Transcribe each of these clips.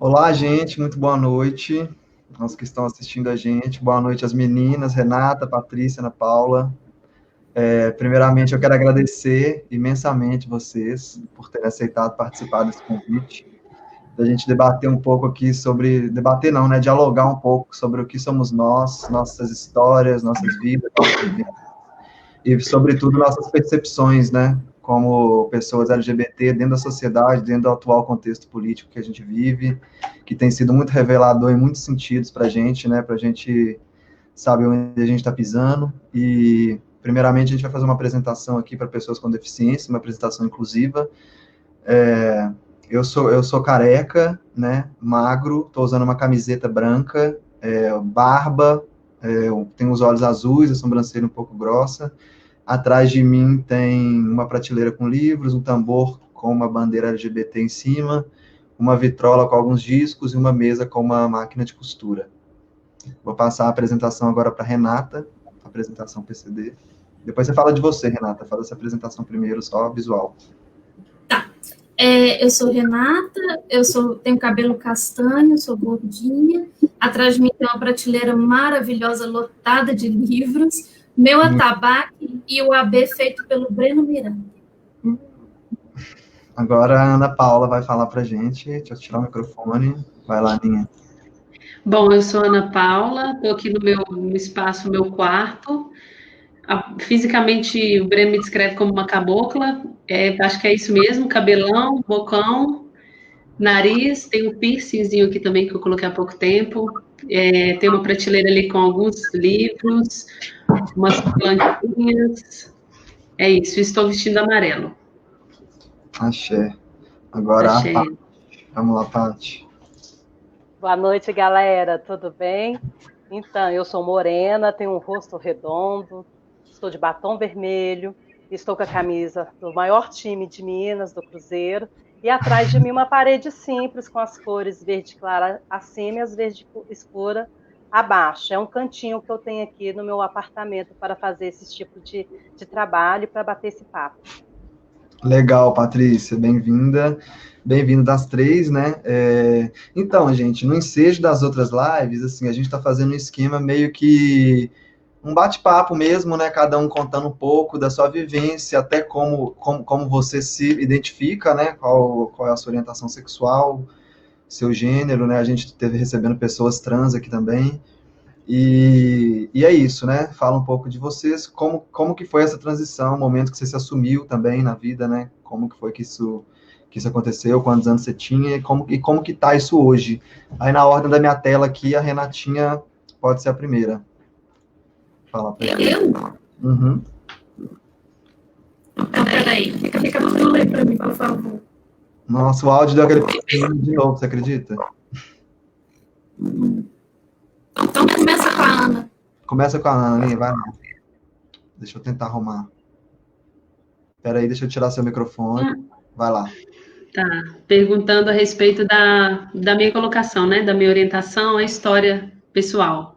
Olá, gente, muito boa noite. Aos que estão assistindo a gente. Boa noite às meninas, Renata, Patrícia, Ana Paula. Primeiramente, eu quero agradecer imensamente vocês por terem aceitado participar desse convite, da gente debater um pouco aqui sobre, debater não, né, dialogar um pouco sobre o que somos nós, nossas histórias, nossas vidas, nossas vivências, e, sobretudo, nossas percepções, né, como pessoas LGBT dentro da sociedade, dentro do atual contexto político que a gente vive, que tem sido muito revelador em muitos sentidos para a gente, né, para a gente saber onde a gente está pisando. E, primeiramente, a gente vai fazer uma apresentação aqui para pessoas com deficiência, uma apresentação inclusiva. Eu sou careca, né, magro, estou usando uma camiseta branca, barba, eu tenho os olhos azuis, a sobrancelha um pouco grossa. Atrás de mim tem uma prateleira com livros, um tambor com uma bandeira LGBT em cima, uma vitrola com alguns discos e uma mesa com uma máquina de costura. Vou passar a apresentação agora para Renata, apresentação PCD. Depois você fala de você, Renata, fala essa apresentação primeiro, só visual. Tá. Eu sou Renata, tenho cabelo castanho, sou gordinha. Atrás de mim tem uma prateleira maravilhosa, lotada de livros. Meu atabaque e o AB feito pelo Breno Miranda. Agora a Ana Paula vai falar para a gente. Deixa eu tirar o microfone. Vai lá, Aninha. Bom, eu sou Ana Paula, estou aqui no meu espaço, meu quarto. Fisicamente, o Breno me descreve como uma cabocla. Acho que é isso mesmo, cabelão, bocão, nariz, tem um piercingzinho aqui também que eu coloquei há pouco tempo. Tem uma prateleira ali com alguns livros, umas plantinhas. É isso, estou vestindo amarelo. Axé. Agora Axé. a Paty. Vamos lá, Paty. Boa noite, galera. Tudo bem? Então, eu sou morena, tenho um rosto redondo, estou de batom vermelho, estou com a camisa do maior time de Minas, do Cruzeiro, e atrás de mim uma parede simples com as cores verde clara acima e as verde escura abaixo. É um cantinho que eu tenho aqui no meu apartamento para fazer esse tipo de trabalho, para bater esse papo. Legal, Patrícia, bem-vinda. Bem-vindo das três, né? Então, gente, no ensejo das outras lives, assim, a gente está fazendo um esquema meio que um bate-papo mesmo, né? Cada um contando um pouco da sua vivência, até como você se identifica, né? Qual é a sua orientação sexual, seu gênero, né? A gente esteve recebendo pessoas trans aqui também. E é isso, né? Fala um pouco de vocês, como que foi essa transição, o momento que você se assumiu também na vida, né? Como que foi que isso aconteceu, quantos anos você tinha e como que tá isso hoje. Aí na ordem da minha tela aqui, a Renatinha pode ser a primeira. Fala pra ela. Eu? Uhum. Então, peraí, fica tudo ler para mim, por favor. Nossa, o áudio deu aquele de novo, você acredita? Então começa com a Ana. Começa com a Ana, vai lá. Deixa eu tentar arrumar. Peraí, deixa eu tirar seu microfone. Vai lá. Tá, perguntando a respeito da minha colocação, né, da minha orientação, a história pessoal.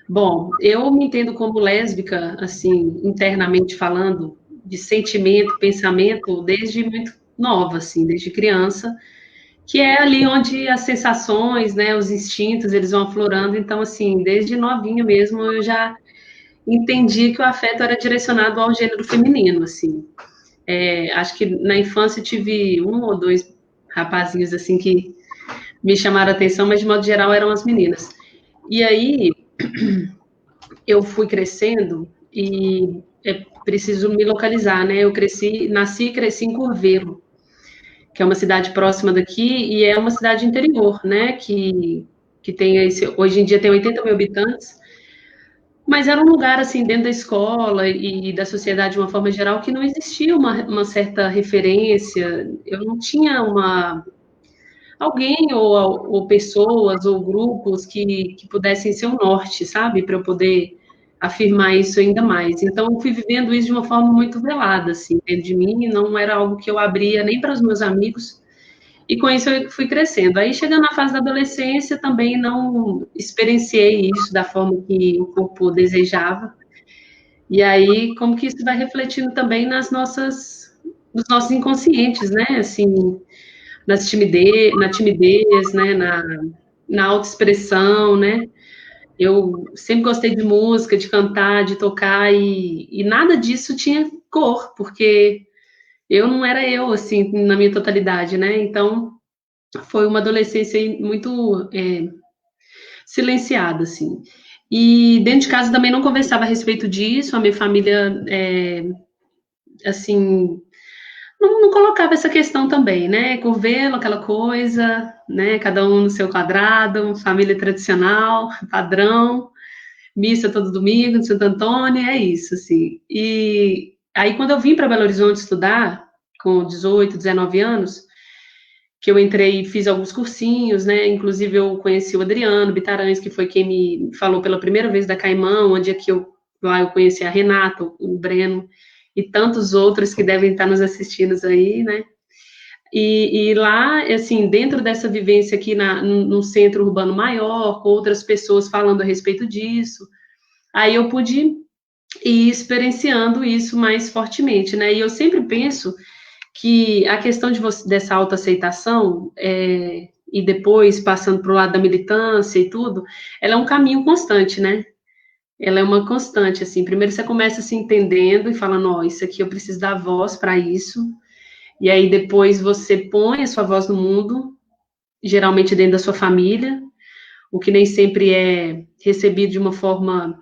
Bom, eu me entendo como lésbica, assim, internamente falando, de sentimento, pensamento, desde muito nova, assim, desde criança, que é ali onde as sensações, né, os instintos, eles vão aflorando, então, assim, desde novinha mesmo, eu já entendi que o afeto era direcionado ao gênero feminino, assim. Acho que na infância tive um ou dois rapazinhos, assim, que me chamaram a atenção, mas de modo geral eram as meninas. E aí, eu fui crescendo e é preciso me localizar, né? Eu nasci e cresci em Curvelo, que é uma cidade próxima daqui e é uma cidade interior, né? Que tem hoje em dia tem 80 mil habitantes, mas era um lugar, assim, dentro da escola e da sociedade de uma forma geral que não existia uma certa referência, eu não tinha alguém ou pessoas ou grupos que pudessem ser o norte, sabe? Para eu poder afirmar isso ainda mais. Então, eu fui vivendo isso de uma forma muito velada, assim, dentro de mim, não era algo que eu abria nem para os meus amigos, e com isso eu fui crescendo. Aí, chegando na fase da adolescência, também não experienciei isso da forma que o corpo desejava, e aí, como que isso vai refletindo também nos nossos inconscientes, né? Assim, na timidez, né, na autoexpressão, né? Eu sempre gostei de música, de cantar, de tocar, e nada disso tinha cor, porque eu não era eu, assim, na minha totalidade, né? Então, foi uma adolescência muito silenciada, assim. E dentro de casa também não conversava a respeito disso, a minha família, assim, não colocava essa questão também, né? Curvelo, aquela coisa, né? Cada um no seu quadrado, família tradicional, padrão, missa todo domingo, de Santo Antônio, é isso, assim. E aí, quando eu vim para Belo Horizonte estudar, com 18, 19 anos, que eu entrei e fiz alguns cursinhos, né? Inclusive, eu conheci o Adriano Bitarães, que foi quem me falou pela primeira vez da Caimão, onde é que lá eu conheci a Renata, o Breno, e tantos outros que devem estar nos assistindo aí, né? E lá, assim, dentro dessa vivência aqui num centro urbano maior, com outras pessoas falando a respeito disso, aí eu pude ir experienciando isso mais fortemente, né? E eu sempre penso que a questão dessa autoaceitação, e depois passando para o lado da militância e tudo, ela é um caminho constante, né? Ela é uma constante, assim. Primeiro você começa se entendendo e falando, ó, isso aqui eu preciso dar voz para isso. E aí depois você põe a sua voz no mundo, geralmente dentro da sua família, o que nem sempre é recebido de uma forma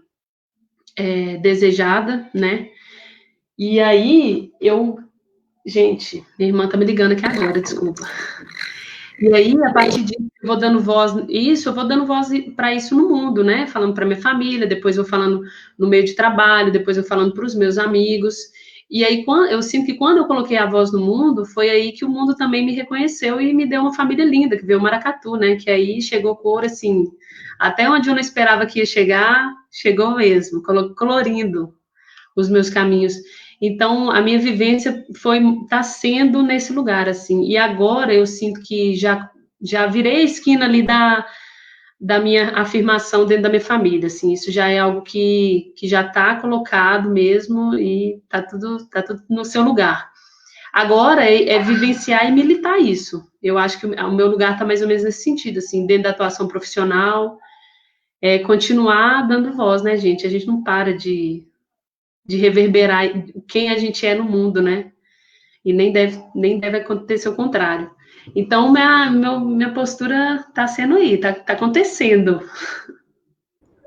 desejada, né? E aí gente, minha irmã tá me ligando aqui agora, desculpa. E aí, a partir disso, eu vou dando voz para isso no mundo, né? Falando para minha família, depois eu falando no meio de trabalho, depois eu falando para os meus amigos. E aí, eu sinto que quando eu coloquei a voz no mundo, foi aí que o mundo também me reconheceu e me deu uma família linda, que veio o Maracatu, né? Que aí chegou cor, assim, até onde eu não esperava que ia chegar, chegou mesmo, colorindo os meus caminhos. Então, a minha vivência está sendo nesse lugar, assim. E agora eu sinto que já virei a esquina ali da minha afirmação dentro da minha família, assim. Isso já é algo que já está colocado mesmo e está tudo no seu lugar. Agora é vivenciar e militar isso. Eu acho que o meu lugar está mais ou menos nesse sentido, assim, dentro da atuação profissional, continuar dando voz, né, gente? A gente não para de reverberar quem a gente é no mundo, né? E nem deve acontecer o contrário. Então, minha postura está sendo aí, está acontecendo.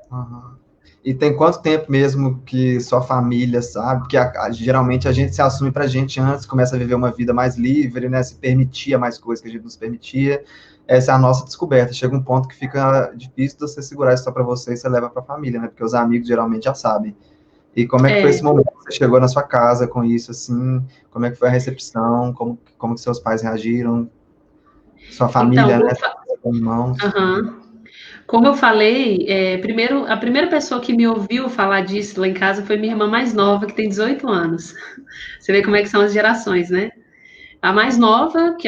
Uhum. E tem quanto tempo mesmo que sua família sabe? Porque geralmente a gente se assume pra gente antes, começa a viver uma vida mais livre, né? Se permitia mais coisas que a gente nos permitia. Essa é a nossa descoberta. Chega um ponto que fica difícil de você segurar isso só para você e você leva para a família, né? Porque os amigos geralmente já sabem. E como é que foi esse momento que você chegou na sua casa com isso, assim? Como é que foi a recepção? Como que seus pais reagiram? Sua família, então, né? Com irmãos. Como eu falei, a primeira pessoa que me ouviu falar disso lá em casa foi minha irmã mais nova, que tem 18 anos. Você vê como é que são as gerações, né? A mais nova, que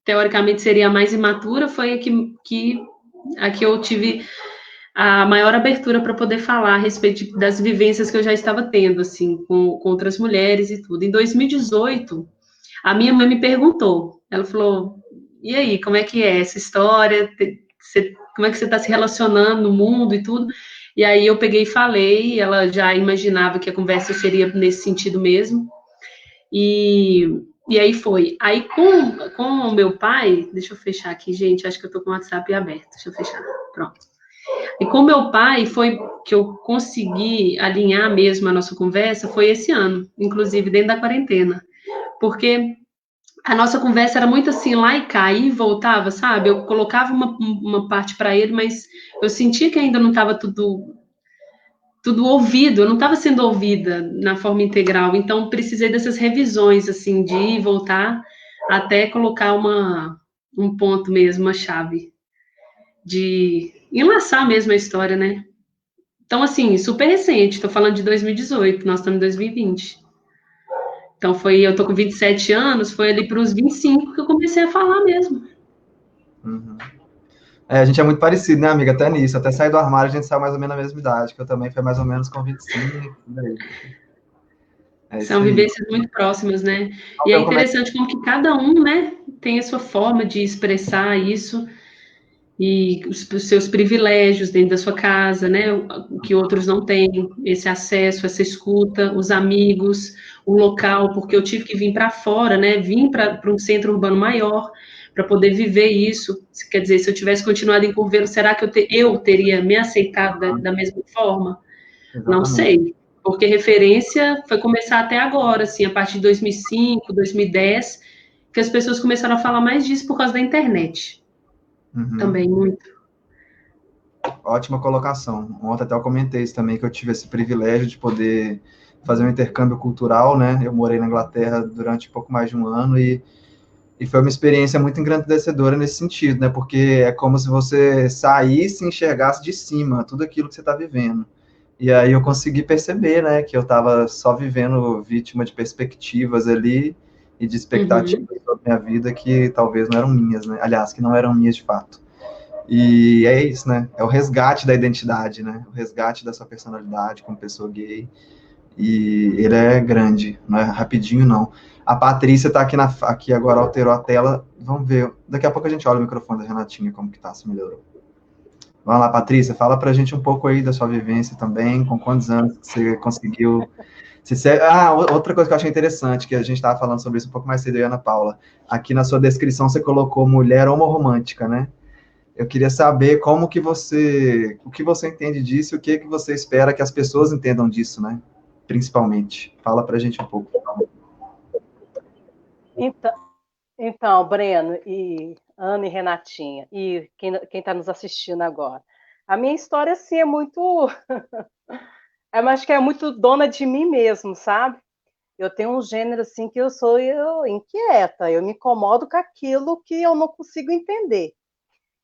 teoricamente seria a mais imatura, foi a que eu tive a maior abertura para poder falar a respeito das vivências que eu já estava tendo, assim, com outras mulheres e tudo. Em 2018, a minha mãe me perguntou, ela falou, e aí, como é que é essa história? Como é que você está se relacionando no mundo e tudo? E aí eu peguei e falei, ela já imaginava que a conversa seria nesse sentido mesmo. E aí foi. Aí com o meu pai, deixa eu fechar aqui, gente, acho que eu estou com o WhatsApp aberto, deixa eu fechar, pronto. E com meu pai foi que eu consegui alinhar mesmo a nossa conversa, foi esse ano, inclusive dentro da quarentena, porque a nossa conversa era muito assim, lá e cá, e voltava, sabe? Eu colocava uma parte para ele, mas eu sentia que ainda não estava tudo ouvido, eu não estava sendo ouvida na forma integral, então precisei dessas revisões, assim, de ir e voltar até colocar um ponto mesmo, uma chave, de enlaçar mesmo a história, né? Então, assim, super recente, estou falando de 2018, nós estamos em 2020. Então, eu tô com 27 anos, foi ali para os 25 que eu comecei a falar mesmo. Uhum. A gente é muito parecido, né, amiga? Até nisso. Até sair do armário, a gente saiu mais ou menos na mesma idade, que eu também foi mais ou menos com 25. São vivências muito próximas, né? E é Então, interessante como que cada um, né, tem a sua forma de expressar isso e os seus privilégios dentro da sua casa, né? O que outros não têm, esse acesso, essa escuta, os amigos, o local, porque eu tive que vir para fora, né? Vim para um centro urbano maior para poder viver isso. Quer dizer, se eu tivesse continuado em Curvelo, será que eu teria me aceitado da mesma forma? Não Exatamente. sei, porque referência foi começar até agora, assim, a partir de 2005, 2010, que as pessoas começaram a falar mais disso por causa da internet. Também, muito. Ótima colocação. Ontem até eu comentei isso também, que eu tive esse privilégio de poder fazer um intercâmbio cultural, né? Eu morei na Inglaterra durante pouco mais de um ano e foi uma experiência muito engrandecedora nesse sentido, né? Porque é como se você saísse e enxergasse de cima tudo aquilo que você está vivendo. E aí eu consegui perceber, né, que eu estava só vivendo vítima de perspectivas ali e de expectativas sobre minha vida que talvez não eram minhas, né? Aliás, que não eram minhas de fato. E é isso, né? É o resgate da identidade, né? O resgate da sua personalidade como pessoa gay. E ele é grande, não é rapidinho, não. A Patrícia está aqui agora, alterou a tela. Vamos ver. Daqui a pouco a gente olha o microfone da Renatinha, como que tá, se melhorou. Vamos lá, Patrícia, fala pra gente um pouco aí da sua vivência também, com quantos anos que você conseguiu... outra coisa que eu achei interessante, que a gente estava falando sobre isso um pouco mais cedo, eu e a Ana Paula. Aqui na sua descrição você colocou mulher homorromântica, né? Eu queria saber como que o que você entende disso e o que você espera que as pessoas entendam disso, né? Principalmente. Fala pra gente um pouco. Então, Breno e Ana e Renatinha, e quem está nos assistindo agora. A minha história, assim, é muito... eu acho que é muito dona de mim mesmo, sabe? Eu tenho um gênero, assim, que eu sou inquieta, eu me incomodo com aquilo que eu não consigo entender.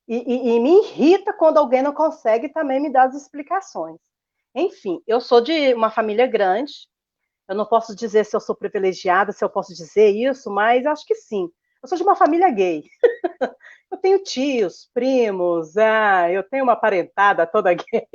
E me irrita quando alguém não consegue também me dar as explicações. Enfim, eu sou de uma família grande, eu não posso dizer se eu sou privilegiada, se eu posso dizer isso, mas acho que sim. Eu sou de uma família gay. Eu tenho tios, primos, eu tenho uma parentada toda gay.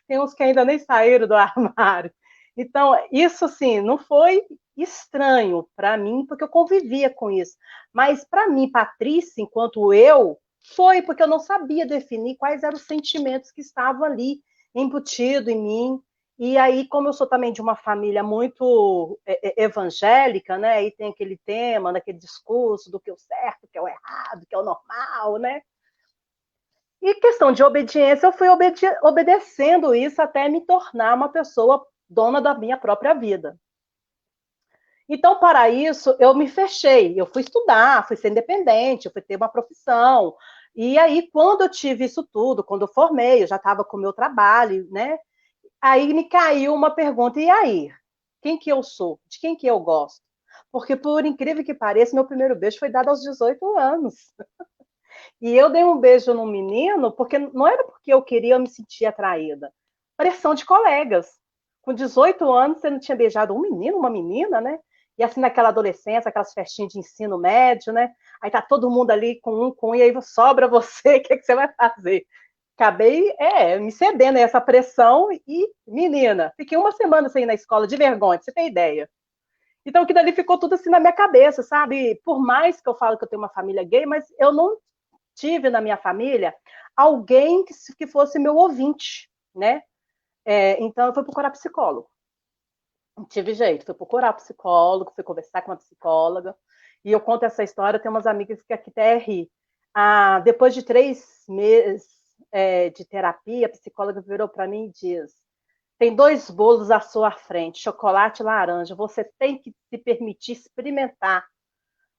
Tem uns que ainda nem saíram do armário. Então, isso, assim, não foi estranho para mim, porque eu convivia com isso. Mas, para mim, Patrícia, enquanto eu, foi porque eu não sabia definir quais eram os sentimentos que estavam ali, embutidos em mim. E aí, como eu sou também de uma família muito evangélica, né? E tem aquele tema, naquele discurso do que é o certo, que é o errado, que é o normal, né? E questão de obediência, eu fui obedecendo isso até me tornar uma pessoa dona da minha própria vida. Então, para isso, eu me fechei. Eu fui estudar, fui ser independente, eu fui ter uma profissão. E aí, quando eu tive isso tudo, quando eu formei, eu já estava com o meu trabalho, né? Aí me caiu uma pergunta, e aí? Quem que eu sou? De quem que eu gosto? Porque, por incrível que pareça, meu primeiro beijo foi dado aos 18 anos. E eu dei um beijo num menino, porque não era porque eu queria, eu me sentia atraída. Pressão de colegas. Com 18 anos, você não tinha beijado um menino, uma menina, né? E assim, naquela adolescência, aquelas festinhas de ensino médio, né? Aí tá todo mundo ali com um, e aí sobra você, o que você vai fazer? Acabei me cedendo a essa pressão e, menina, fiquei uma semana sem ir na escola de vergonha, pra você ter ideia. Então, que dali ficou tudo assim na minha cabeça, sabe? Por mais que eu falo que eu tenho uma família gay, mas eu não tive na minha família alguém que fosse meu ouvinte, né? Então, eu fui procurar psicólogo. Não tive jeito, fui procurar psicólogo, fui conversar com uma psicóloga, e eu conto essa história, tem umas amigas que aqui até ri. Depois de 3 meses de terapia, a psicóloga virou para mim e diz: tem 2 bolos à sua frente, chocolate e laranja, você tem que se permitir experimentar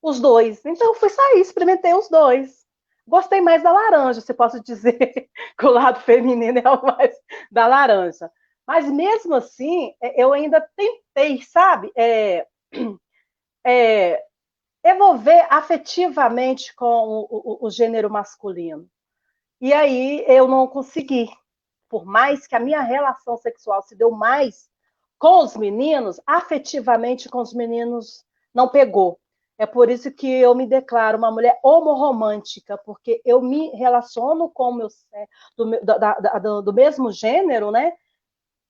os 2. Então eu fui sair, experimentei os 2. Gostei mais da laranja, se posso dizer que o lado feminino é o mais da laranja. Mas mesmo assim, eu ainda tentei, sabe, envolver afetivamente com o gênero masculino. E aí eu não consegui. Por mais que a minha relação sexual se deu mais com os meninos, afetivamente com os meninos não pegou. É por isso que eu me declaro uma mulher homorromântica, porque eu me relaciono com o meu do mesmo gênero, né?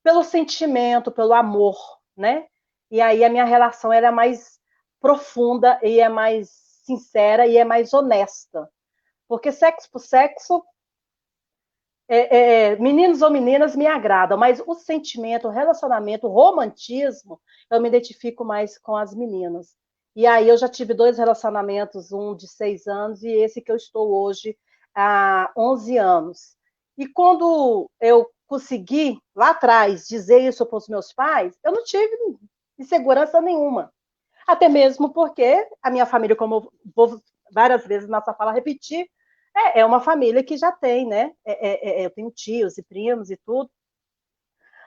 Pelo sentimento, pelo amor, né? E aí a minha relação era mais profunda e é mais sincera e é mais honesta. Porque sexo por sexo, meninos ou meninas me agradam, mas o sentimento, o relacionamento, o romantismo, eu me identifico mais com as meninas. E aí eu já tive 2 relacionamentos, um de 6 anos e esse que eu estou hoje há 11 anos. E quando eu consegui, lá atrás, dizer isso para os meus pais, eu não tive insegurança nenhuma. Até mesmo porque a minha família, como eu vou várias vezes nessa fala repetir, é uma família que já tem, né? Eu tenho tios e primos e tudo.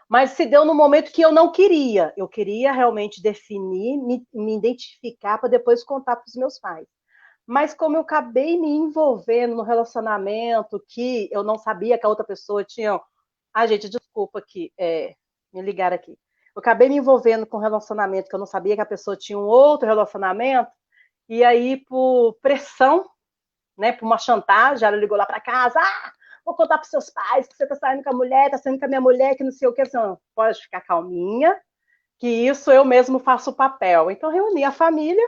Mas se deu no momento que eu não queria. Eu queria realmente definir, me identificar para depois contar para os meus pais. Mas como eu acabei me envolvendo no relacionamento que eu não sabia que a outra pessoa tinha... gente, desculpa aqui, me ligaram aqui. Eu acabei me envolvendo com um relacionamento que eu não sabia que a pessoa tinha um outro relacionamento, e aí, por pressão, né, por uma chantagem, ela ligou lá para casa, vou contar para seus pais que você está saindo com a mulher, está saindo com a minha mulher, que não sei o que, assim, pode ficar calminha, que isso eu mesmo faço o papel. Então, reuni a família,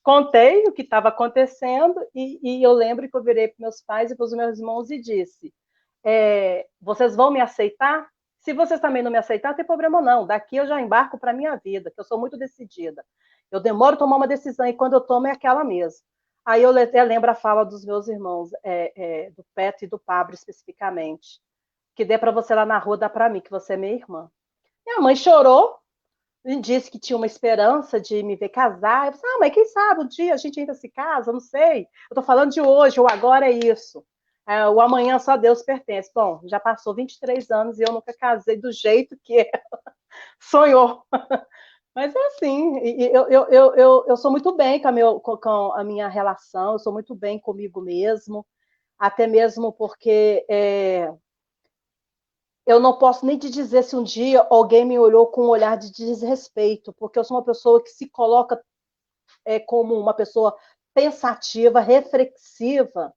contei o que estava acontecendo, e eu lembro que eu virei para meus pais e para os meus irmãos e disse, vocês vão me aceitar? Se vocês também não me aceitar, não tem problema não, daqui eu já embarco para a minha vida, que eu sou muito decidida. Eu demoro a tomar uma decisão, e quando eu tomo é aquela mesmo. Aí eu lembro a fala dos meus irmãos, do Petro e do Pablo especificamente, que dê para você lá na rua, dá para mim, que você é minha irmã. Minha mãe chorou, e disse que tinha uma esperança de me ver casar. Eu disse, mas quem sabe um dia a gente ainda se casa, não sei. Eu tô falando de hoje, o agora é isso. O amanhã só Deus pertence. Bom, já passou 23 anos e eu nunca casei do jeito que ela sonhou. Mas é assim, eu sou muito bem com a minha relação, eu sou muito bem comigo mesmo, até mesmo porque eu não posso nem te dizer se um dia alguém me olhou com um olhar de desrespeito, porque eu sou uma pessoa que se coloca como uma pessoa pensativa, reflexiva,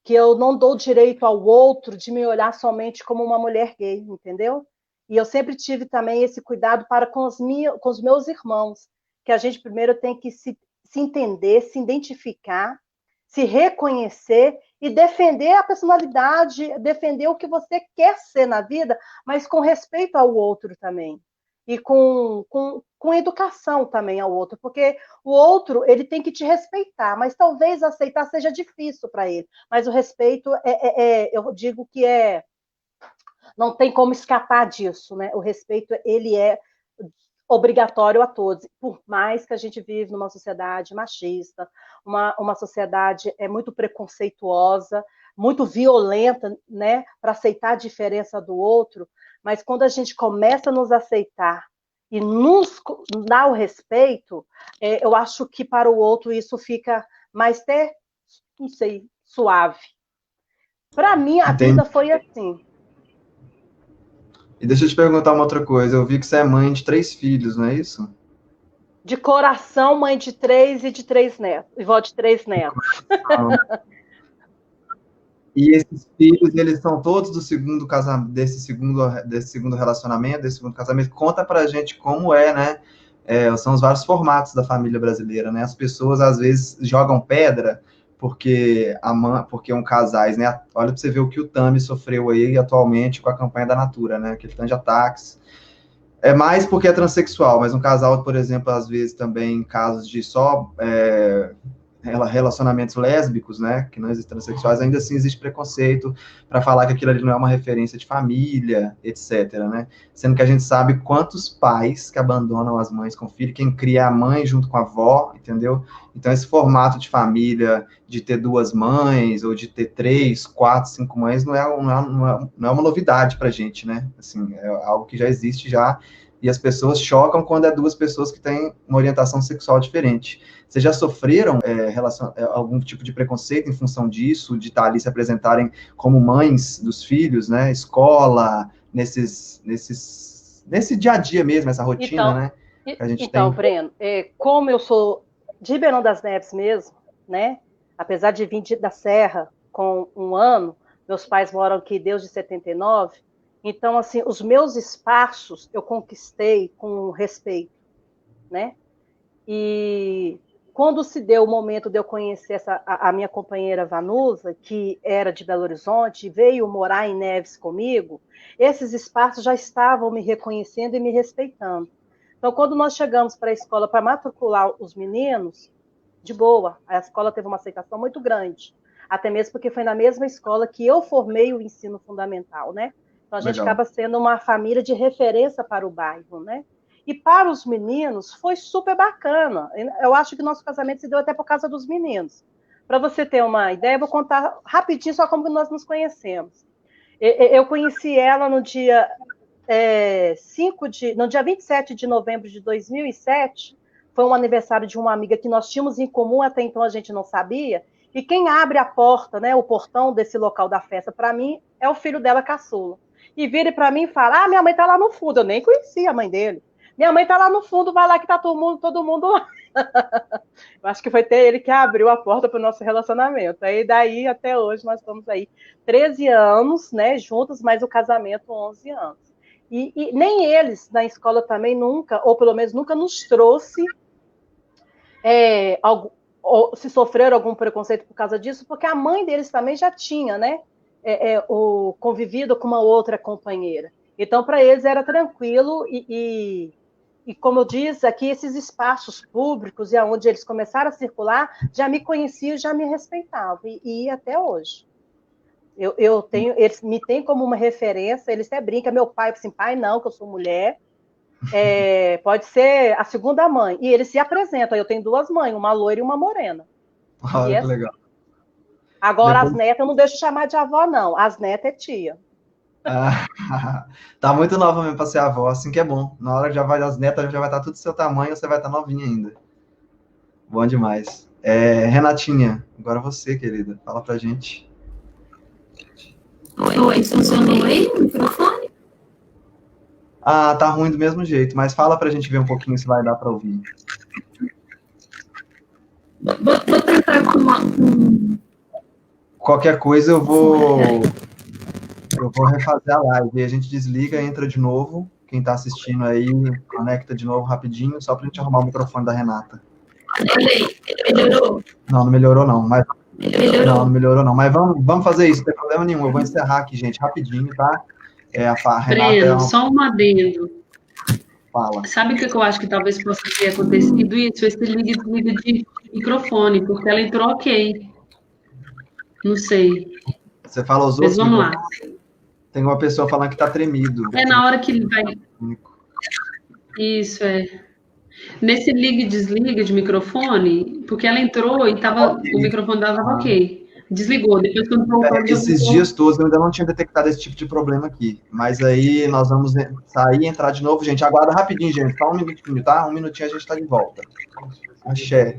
que eu não dou direito ao outro de me olhar somente como uma mulher gay, entendeu? E eu sempre tive também esse cuidado para com os meus irmãos, que a gente primeiro tem que se entender, se identificar, se reconhecer e defender a personalidade, defender o que você quer ser na vida, mas com respeito ao outro também. E com educação também ao outro, porque o outro ele tem que te respeitar, mas talvez aceitar seja difícil para ele. Mas o respeito, eu digo que não tem como escapar disso, né? O respeito, ele é obrigatório a todos, por mais que a gente vive numa sociedade machista, uma sociedade muito preconceituosa, muito violenta, né, para aceitar a diferença do outro, mas quando a gente começa a nos aceitar e nos dar o respeito, eu acho que para o outro isso fica mais até, não sei, suave. Para mim, a vida foi assim. E deixa eu te perguntar uma outra coisa. Eu vi que você é mãe de 3 filhos, não é isso? De coração, mãe de 3 e de 3 netos. E vó de 3 netos. E esses filhos, eles são todos do segundo casamento, desse segundo relacionamento, desse segundo casamento. Conta pra gente como né? São os vários formatos da família brasileira, né? As pessoas, às vezes, jogam pedra porque um casais, né? Olha pra você ver o que o Tami sofreu aí atualmente com a campanha da Natura, né? Aquele tanto de ataques. É mais porque é transexual, mas um casal, por exemplo, às vezes também em casos de só relacionamentos lésbicos, né, que não existem transexuais, ainda assim existe preconceito para falar que aquilo ali não é uma referência de família, etc, né, sendo que a gente sabe quantos pais que abandonam as mães com filho, quem cria a mãe junto com a avó, entendeu? Então esse formato de família, de ter 2 mães, ou de ter 3, 4, 5 mães, não é uma novidade pra gente, né, assim, é algo que já existe já, e as pessoas chocam quando é 2 pessoas que têm uma orientação sexual diferente. Vocês já sofreram algum tipo de preconceito em função disso, de estar ali se apresentarem como mães dos filhos, né? Escola, nesse dia a dia mesmo, essa rotina, né? Que a gente tem. Breno, como eu sou de Ribeirão das Neves mesmo, né? Apesar de vir da Serra com 1 ano, meus pais moram aqui desde 79, então, assim, os meus espaços eu conquistei com respeito, né? E quando se deu o momento de eu conhecer a minha companheira Vanusa, que era de Belo Horizonte, veio morar em Neves comigo, esses espaços já estavam me reconhecendo e me respeitando. Então, quando nós chegamos para a escola para matricular os meninos, de boa, a escola teve uma aceitação muito grande, até mesmo porque foi na mesma escola que eu formei o ensino fundamental, né? Então, a gente acaba sendo uma família de referência para o bairro, né? E para os meninos foi super bacana. Eu acho que nosso casamento se deu até por causa dos meninos. Para você ter uma ideia, eu vou contar rapidinho só como nós nos conhecemos. Eu conheci ela no dia, no dia 27 de novembro de 2007. Foi um aniversário de uma amiga que nós tínhamos em comum, até então a gente não sabia. E quem abre a porta, né, o portão desse local da festa, para mim, é o filho dela, caçula. E vira para mim e fala, minha mãe está lá no fundo. Eu nem conhecia a mãe dele. Minha mãe está lá no fundo, vai lá que está todo mundo lá. Eu acho que foi até ele que abriu a porta para o nosso relacionamento. Aí daí até hoje nós estamos aí 13 anos, né, juntos, mas o casamento 11 anos. E nem eles na escola também nunca, ou pelo menos nunca nos trouxe ou se sofreram algum preconceito por causa disso, porque a mãe deles também já tinha, né, convivido com uma outra companheira. Então, para eles era tranquilo e como eu disse, aqui esses espaços públicos e aonde eles começaram a circular, já me conheciam, já me respeitavam, e até hoje. Eles me têm como uma referência, eles até brincam, meu pai, assim, pai não, que eu sou mulher, pode ser a segunda mãe, e eles se apresentam, eu tenho duas mães, uma loira e uma morena. Olha que legal. Agora, as netas eu não deixo chamar de avó, não, as netas é tia. Tá muito nova mesmo para ser avó, assim que é bom. Na hora que já vai as netas, já vai estar tudo do seu tamanho, você vai estar novinha ainda. Bom demais. Renatinha, agora você, querida, fala pra gente. Oi, funcionou aí o microfone? Tá ruim do mesmo jeito, mas fala pra gente ver um pouquinho se vai dar para ouvir. Vou tentar com Qualquer coisa eu vou refazer a live, e a gente desliga, entra de novo, quem está assistindo aí, conecta de novo rapidinho, só para a gente arrumar o microfone da Renata. Melhorou? Não melhorou não, mas... Melhorou. Não melhorou não, mas vamos fazer isso, não tem problema nenhum, eu vou encerrar aqui, gente, rapidinho, tá? A Renata Breno, só um adendo. Fala. Sabe o que eu acho que talvez possa ter acontecido isso? Esse liga de microfone, porque ela entrou ok. Não sei. Você fala os outros. Mas vamos lá. Tem uma pessoa falando que tá tremido. Na hora que ele vai... Isso, Nesse liga e desliga de microfone, porque ela entrou e o microfone dela estava ok. Desligou, depois quando voltou... Esses dias todos eu ainda não tinha detectado esse tipo de problema aqui. Mas aí nós vamos sair e entrar de novo. Gente, aguarda rapidinho, gente. Só um minutinho, tá? Um minutinho a gente tá de volta. Axé.